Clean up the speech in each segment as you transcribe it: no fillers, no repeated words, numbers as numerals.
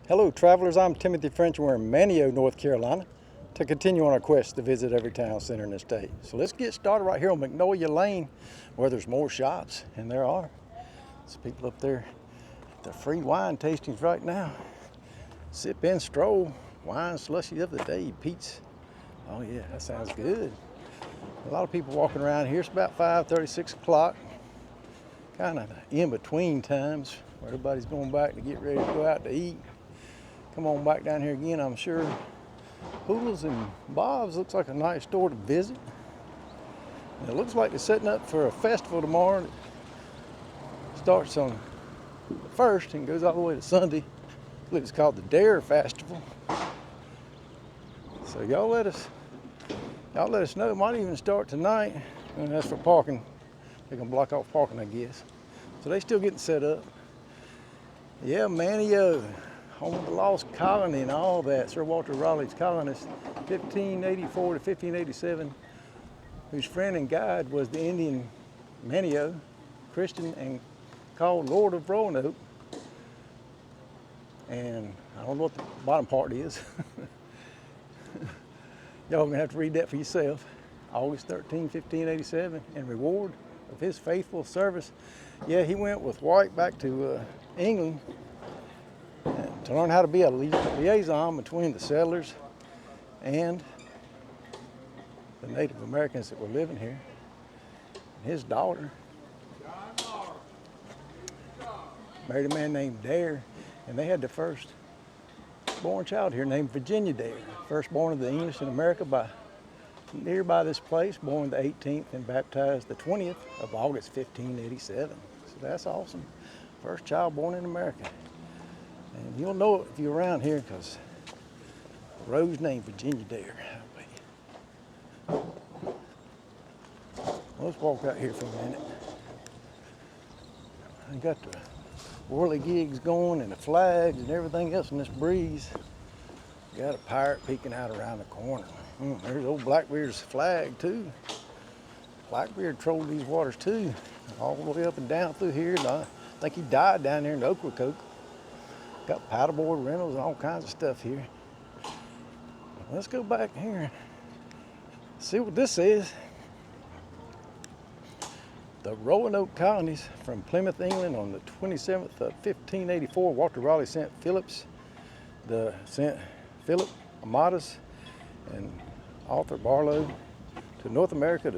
Hello travelers, I'm Timothy French and we're in Manteo, North Carolina to continue on our quest to visit every town center in the state. So let's get started right here on Magnolia Lane where there's more shops, and there are. There's people up there at the free wine tastings right now. Sip in, stroll, wine slushy of the day, Pete's. Oh yeah, that sounds good. A lot of people walking around here. It's about 5:30, 6 o'clock. Kind of in between times where everybody's going back to get ready to go out to eat. Come on back down here again, I'm sure. Poodles and Bob's looks like a nice store to visit. And it looks like they're setting up for a festival tomorrow. It starts on the 1st and goes all the way to Sunday. I believe it's called the Dare Festival. So y'all let us know. It might even start tonight. And that's for parking. They're gonna block off parking, I guess. So they still getting set up. Yeah, Manteo, home of the lost colony and all that. Sir Walter Raleigh's colonists, 1584 to 1587, whose friend and guide was the Indian Manteo, Christian and called Lord of Roanoke. And I don't know what the bottom part is. Y'all gonna have to read that for yourself. August 13, 1587, in reward of his faithful service. Yeah, he went with White back to England to learn how to be a liaison between the settlers and the Native Americans that were living here. And his daughter married a man named Dare, and they had the first born child here named Virginia Dare, first born of the English in America by nearby this place, born the 18th and baptized the 20th of August 1587. So that's awesome. First child born in America. And you'll know it if you're around here because the road's named Virginia Dare. Let's walk out here for a minute. I got the whirligigs going and the flags and everything else in this breeze. Got a pirate peeking out around the corner. There's old Blackbeard's flag too. Blackbeard trolled these waters too, all the way up and down through here. And I think he died down there in the Ocracoke. Got paddleboard rentals and all kinds of stuff here. Let's go back here and see what this is. The Roanoke colonies from Plymouth, England on the 27th of 1584. Walter Raleigh sent Philip Amadas and Arthur Barlow to North America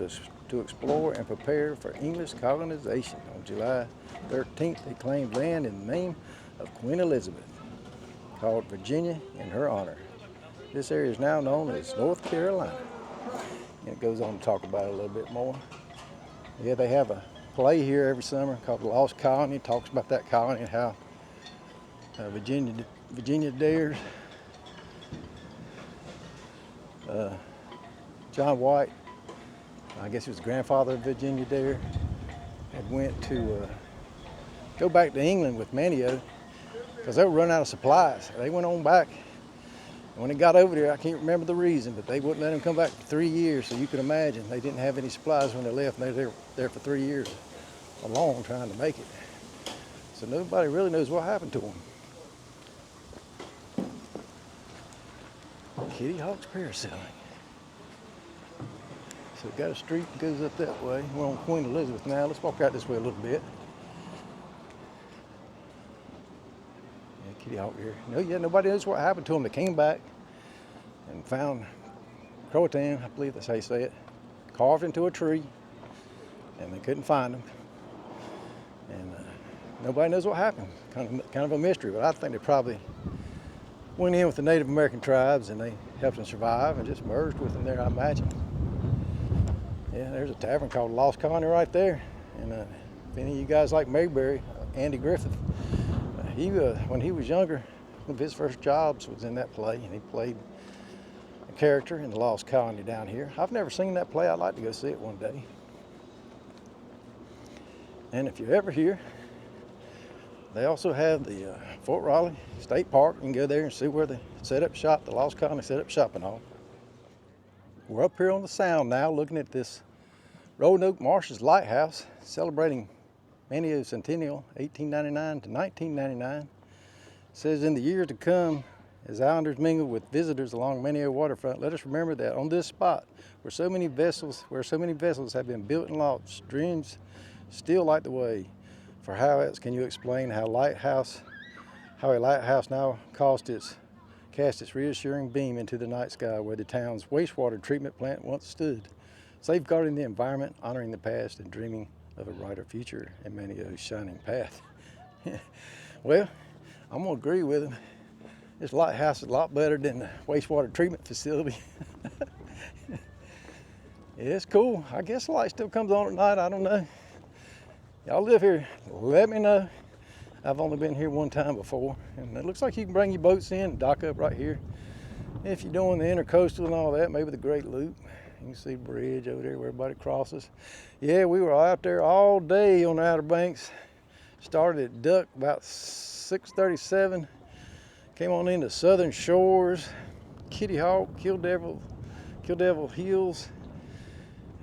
to explore and prepare for English colonization. On July 13th, they claimed land in the name of Queen Elizabeth, called Virginia in her honor. This area is now known as North Carolina. And it goes on to talk about it a little bit more. Yeah, they have a play here every summer called The Lost Colony. It talks about that colony and how Virginia Dares, John White, I guess he was the grandfather of Virginia Dare, had went to go back to England with Manteo because they were running out of supplies. They went on back. And when they got over there, I can't remember the reason, but they wouldn't let them come back for 3 years. So you can imagine they didn't have any supplies when they left, and they were there for 3 years alone trying to make it. So nobody really knows what happened to them. Kitty Hawk's parasailing. So we've got a street that goes up that way. We're on Queen Elizabeth now. Let's walk out this way a little bit. Yeah, Kitty Hawk here. Nobody knows what happened to them. They came back and found Croatan, I believe that's how you say it, carved into a tree, and they couldn't find them. And nobody knows what happened. Kind of a mystery, but I think they probably went in with the Native American tribes and they helped them survive and just merged with them there, I imagine. Yeah, there's a tavern called Lost Colony right there. And if any of you guys like Mayberry, Andy Griffith, when he was younger, one of his first jobs was in that play, and he played a character in the Lost Colony down here. I've never seen that play. I'd like to go see it one day. And if you're ever here, they also have the Fort Raleigh State Park. You can go there and see where they set up shop, the Lost Colony set up shop and all. We're up here on the Sound now looking at this Roanoke Marshes Lighthouse celebrating Manteo's centennial, 1899 to 1999. says, in the years to come, as islanders mingle with visitors along Manteo waterfront, let us remember that on this spot, where so many vessels have been built and launched, dreams still light the way. For how else can you explain how a lighthouse now casts its reassuring beam into the night sky where the town's wastewater treatment plant once stood, safeguarding the environment, honoring the past, and dreaming of a brighter future in Manteo's shining path. Well, I'm gonna agree with him. This lighthouse is a lot better than the wastewater treatment facility. Yeah, it's cool. I guess the light still comes on at night, I don't know. Y'all live here, let me know. I've only been here one time before, and it looks like you can bring your boats in and dock up right here. If you're doing the intercoastal and all that, maybe the Great Loop. You can see the bridge over there where everybody crosses. Yeah, we were out there all day on the Outer Banks. Started at duck about 6:37. Came on into Southern Shores, Kitty Hawk, Kill Devil Hills,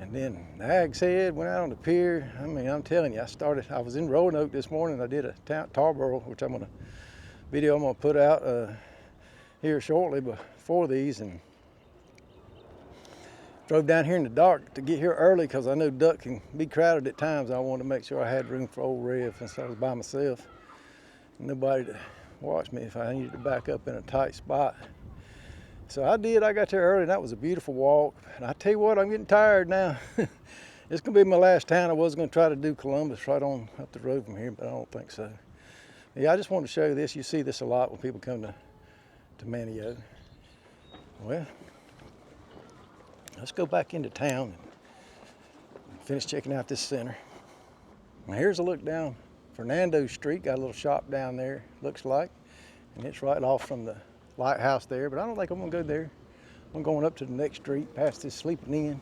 and then Nag's Head, went out on the pier. I mean, I'm telling you, I was in Roanoke this morning. I did a Tarboro, which I'm gonna put out here shortly before these, and drove down here in the dark to get here early because I know duck can be crowded at times. I wanted to make sure I had room for old Rev since I was by myself. Nobody to watch me if I needed to back up in a tight spot. So I did. I got there early, and that was a beautiful walk. And I tell you what, I'm getting tired now. It's gonna be my last town. I was gonna try to do Columbus right on up the road from here, but I don't think so. Yeah, I just wanted to show you this. You see this a lot when people come to Manteo. Well, let's go back into town and finish checking out this center. Now here's a look down Fernando Street. Got a little shop down there, looks like. And it's right off from the lighthouse there, but I don't think I'm gonna go there. I'm going up to the next street, past this Sleeping Inn.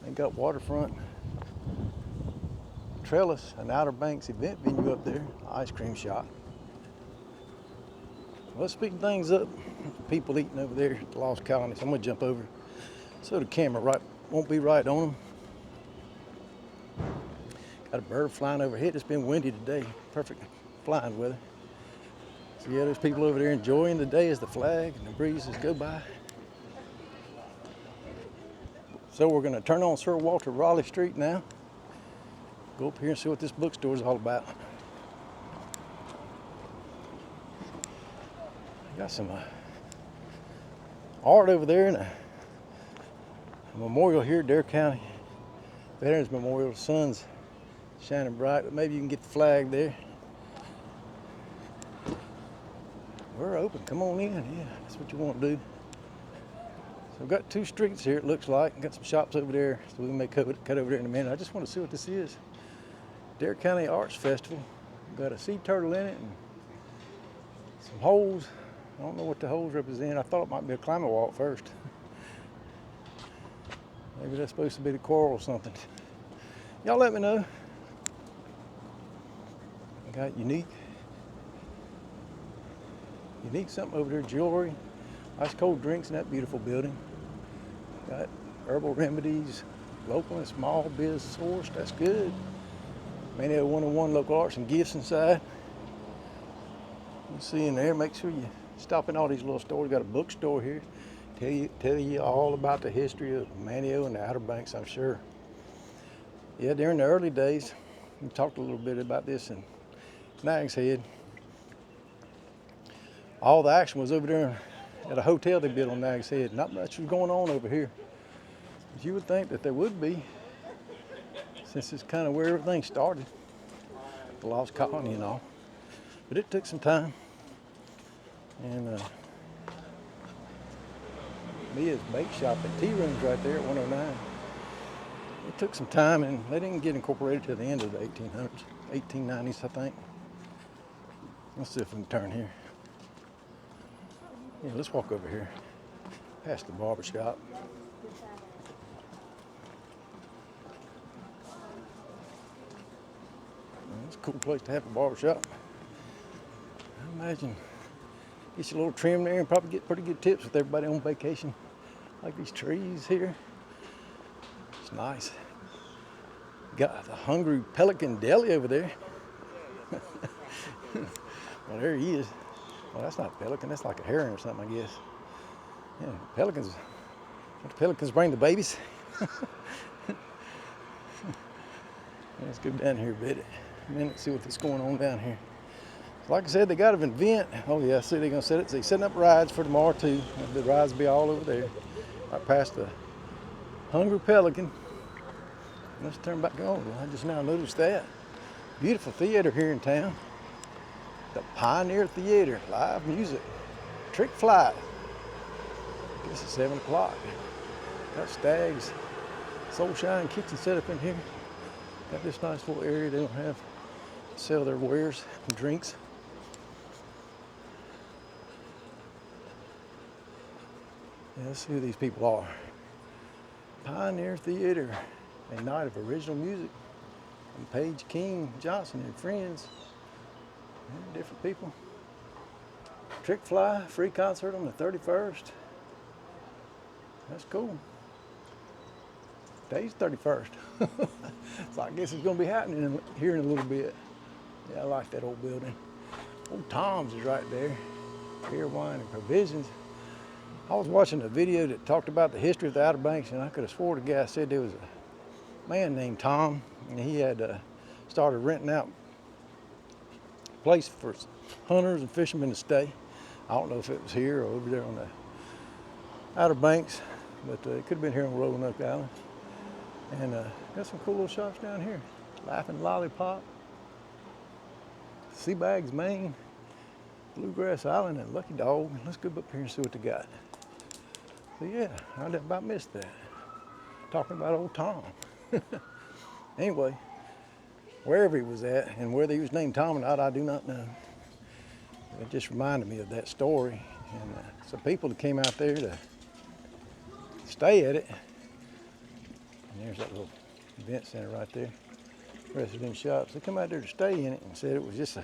They got waterfront trellis, an Outer Banks event venue up there, ice cream shop. Well, speeding things up, people eating over there at the Lost Colony, so I'm gonna jump over so the camera won't be right on them. Got a bird flying overhead. It's been windy today, perfect flying weather. So yeah, there's people over there enjoying the day as the flag and the breezes go by. So we're gonna turn on Sir Walter Raleigh Street now. Go up here and see what this bookstore is all about. Got some art over there and a memorial here at Dare County Veterans Memorial. The sun's shining bright, but maybe you can get the flag there. We're open, come on in, yeah, that's what you want to do. So we've got two streets here, it looks like. Got some shops over there, so we may cut over there in a minute. I just want to see what this is. Dare County Arts Festival. We've got a sea turtle in it and some holes. I don't know what the holes represent. I thought it might be a climate wall at first. Maybe that's supposed to be the coral or something. Y'all let me know. Got unique something over there, jewelry, ice cold drinks in that beautiful building. Got herbal remedies, local and small biz source, that's good. Manteo 101 local arts and gifts inside. You see in there, make sure you stop in all these little stores. Got a bookstore here, tell you all about the history of Manteo and the Outer Banks, I'm sure. Yeah, during the early days, we talked a little bit about this in Nag's Head. All the action was over there at a hotel they built on Nag's Head. Not much was going on over here. But you would think that there would be, since it's kind of where everything started, the Lost Colony and all. But it took some time. And Mia's Bake Shop and Tea Room's right there at 109. It took some time, and they didn't get incorporated till the end of the 1800s, 1890s, I think. Let's see if we can turn here. Yeah, let's walk over here, past the barber shop. It's a cool place to have a barber shop. I imagine get your little trim there and probably get pretty good tips with everybody on vacation. Like these trees here. It's nice. Got the Hungry Pelican Deli over there. Well, there he is. Well, that's not a pelican. That's like a heron or something, I guess. Yeah, pelicans. The pelicans bring the babies. Let's go down here a minute, see what's going on down here. Like I said, they got an event. Oh yeah, see they're gonna set it. They're setting up rides for tomorrow too. The rides will be all over there. Right past the Hungry Pelican. Let's turn back on. I just now noticed that. Beautiful theater here in town. The Pioneer Theater, live music. Trick Flight. I guess it's 7 o'clock. Got Stag's Soulshine Kitchen set up in here. Got this nice little area they don't have to sell their wares and drinks. Yeah, let's see who these people are. Pioneer Theater, a night of original music. And Paige King Johnson and friends. Yeah, different people. Trick Fly, free concert on the 31st. That's cool. Today's 31st. So I guess it's gonna be happening here in a little bit. Yeah, I like that old building. Old Tom's is right there. Beer, wine, and provisions. I was watching a video that talked about the history of the Outer Banks, and I could have swore the guy said there was a man named Tom, and he had started renting out a place for hunters and fishermen to stay. I don't know if it was here or over there on the Outer Banks, but it could have been here on Roanoke Island. And got some cool little shops down here. Laughing Lollipop, Seabags, Maine, Bluegrass Island, and Lucky Dog. Let's go up here and see what they got. So yeah, I about missed that. Talking about old Tom. Anyway, wherever he was at and whether he was named Tom or not, I do not know. It just reminded me of that story. And some people that came out there to stay at it. And there's that little event center right there. Resident shops. They come out there to stay in it and said it was just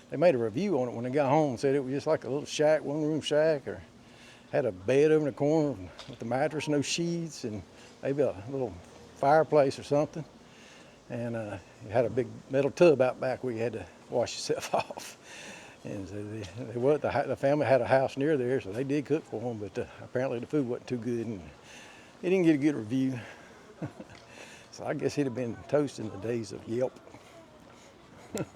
they made a review on it when they got home and said it was just like a little shack, one-room shack, or had a bed over in the corner with a mattress, no sheets, and maybe a little fireplace or something. And it had a big metal tub out back where you had to wash yourself off. And so the family had a house near there, so they did cook for them, but apparently the food wasn't too good, and it didn't get a good review. So I guess he'd have been toast in the days of Yelp. That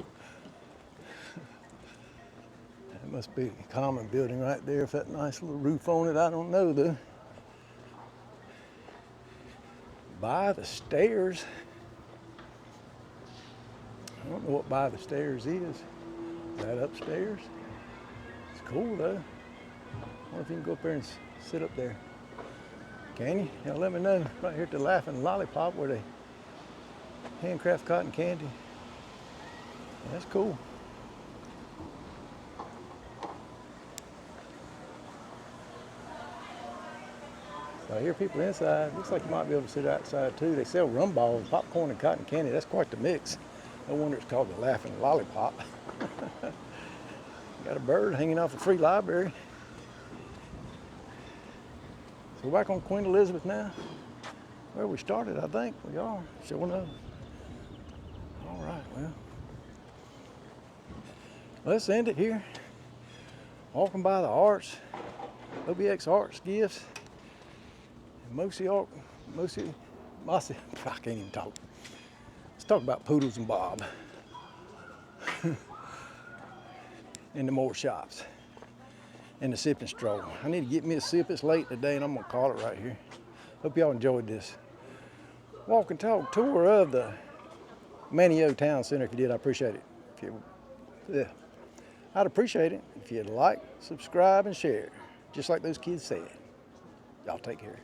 must be a common building right there, if that nice little roof on it, I don't know though. By the Stairs. I don't know what By the Stairs is. Is that upstairs? It's cool though. I wonder if you can go up there and sit up there. Can you? Yeah, let me know. Right here at the Laughing Lollipop where they handcraft cotton candy. That's cool. So I hear people inside. Looks like you might be able to sit outside too. They sell rum balls, popcorn, and cotton candy. That's quite the mix. No wonder it's called the Laughing Lollipop. Got a bird hanging off a free library. So we're back on Queen Elizabeth now. Where we started, I think. We are. Sure enough. All right, well. Let's end it here. Walking by the Arts, OBX Arts Gifts, and Mossy, I can't even talk. Let's talk about Poodles and Bob. And the more shops. And the Sip and Stroll. I need to get me a sip. It's late today and I'm gonna call it right here. Hope y'all enjoyed this walk and talk tour of the Manteo Town Center. If you did, I appreciate it. I'd appreciate it if you'd like, subscribe, and share. Just like those kids said. Y'all take care.